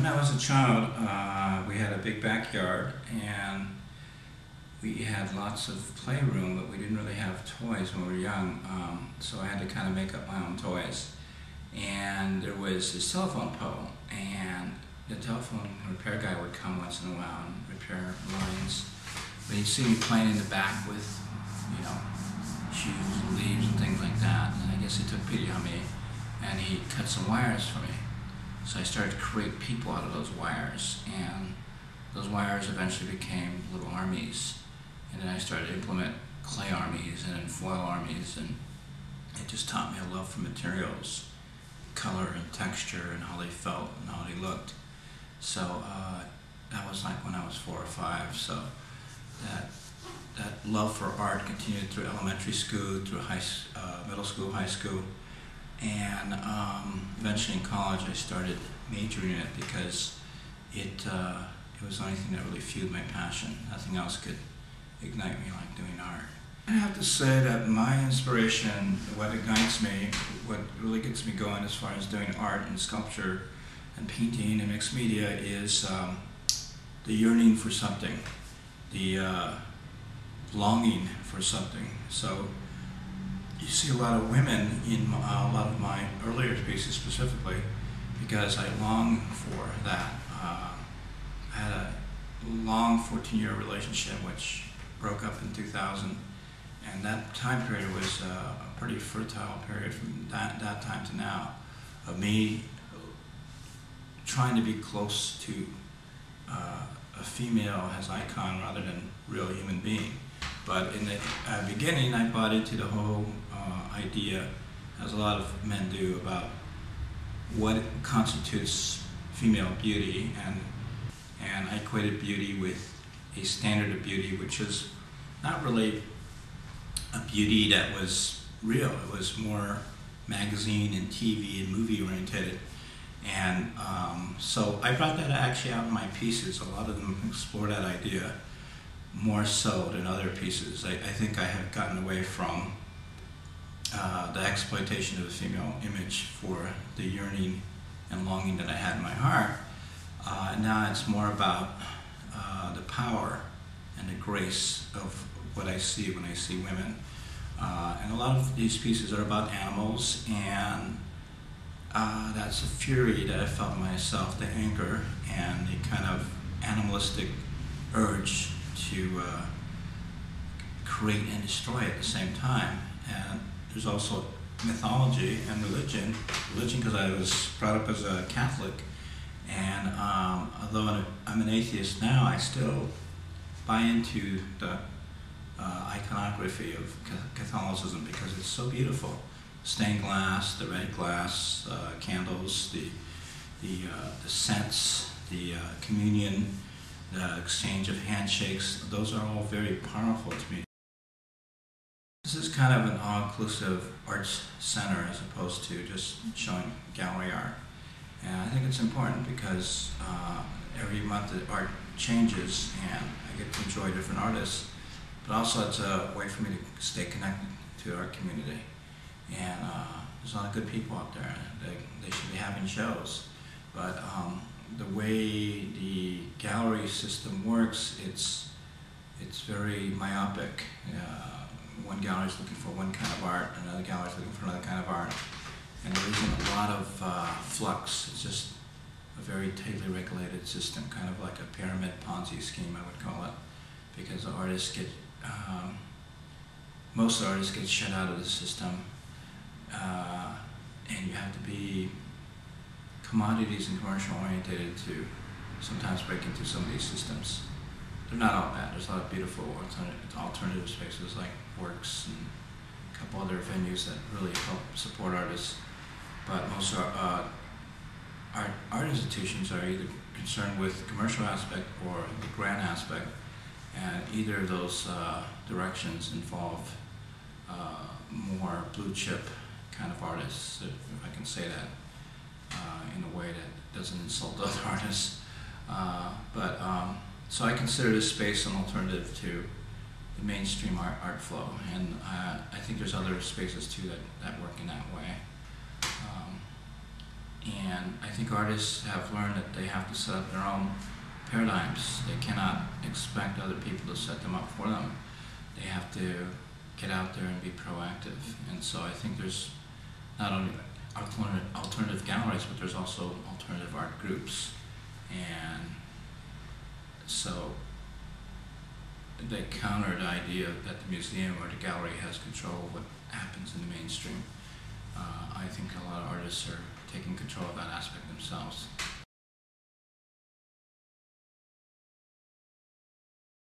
When I was a child, we had a big backyard and we had lots of playroom, but we didn't really have toys when we were young, so I had to kind of make up my own toys. And there was this telephone pole, and the telephone repair guy would come once in a while and repair lines. But he'd see me playing in the back with, you know, shoes, leaves, and things like that. And I guess he took pity on me, and he cut some wires for me. So I started to create people out of those wires, and those wires eventually became little armies. And then I started to implement clay armies and then foil armies, and it just taught me a love for materials, color and texture, and how they felt and how they looked. So that was like when I was 4 or 5. So that love for art continued through elementary school, through middle school, high school, and eventually in college I started majoring in it because it was the only thing that really fueled my passion. Nothing else could ignite me like doing art. I have to say that my inspiration, what ignites me, what really gets me going as far as doing art and sculpture and painting and mixed media is the yearning for something, the longing for something. So you see a lot of women in a lot of my earlier pieces specifically because I long for that. I had a long 14-year relationship which broke up in 2000, and that time period was a pretty fertile period from that time to now of me trying to be close to a female as icon rather than real human being. But in the beginning, I bought into the whole idea, as a lot of men do, about what constitutes female beauty, and I equated beauty with a standard of beauty, which is not really a beauty that was real. It was more magazine and TV and movie oriented. And so I brought that actually out in my pieces. A lot of them explore that idea more so than other pieces. I think I have gotten away from the exploitation of the female image for the yearning and longing that I had in my heart. Now it's more about the power and the grace of what I see when I see women. And a lot of these pieces are about animals, and that's a fury that I felt in myself, the anger and the kind of animalistic urge to create and destroy at the same time. And there's also mythology and religion because I was brought up as a Catholic, and although I'm an atheist now, I still buy into the iconography of Catholicism because it's so beautiful. Stained glass, the red glass, candles, the scents, the communion, the exchange of handshakes, those are all very powerful to me. This is kind of an all-inclusive arts center as opposed to just showing gallery art. And I think it's important because every month the art changes and I get to enjoy different artists, but also it's a way for me to stay connected to our community. And there's a lot of good people out there. They should be having shows. But the way the gallery system works, it's very myopic. One gallery is looking for one kind of art, another gallery is looking for another kind of art. And there isn't a lot of flux. It's just a very tightly regulated system, kind of like a pyramid Ponzi scheme, I would call it, because the artists get, most artists get shut out of the system, and you have to be commodities and commercial oriented to sometimes break into some of these systems. They're not all bad. There's a lot of beautiful alternative spaces like Works and a couple other venues that really help support artists. But most art institutions are either concerned with the commercial aspect or the grant aspect, and either of those directions involve more blue chip kind of artists, if I can say that in a way that doesn't insult other artists. So I consider this space an alternative to the mainstream art flow, and I think there's other spaces too that work in that way. And I think artists have learned that they have to set up their own paradigms. They cannot expect other people to set them up for them. They have to get out there and be proactive. And so I think there's not only alternative galleries, but there's also alternative art groups. And so they counter the idea that the museum or the gallery has control of what happens in the mainstream. I think a lot of artists are taking control of that aspect themselves.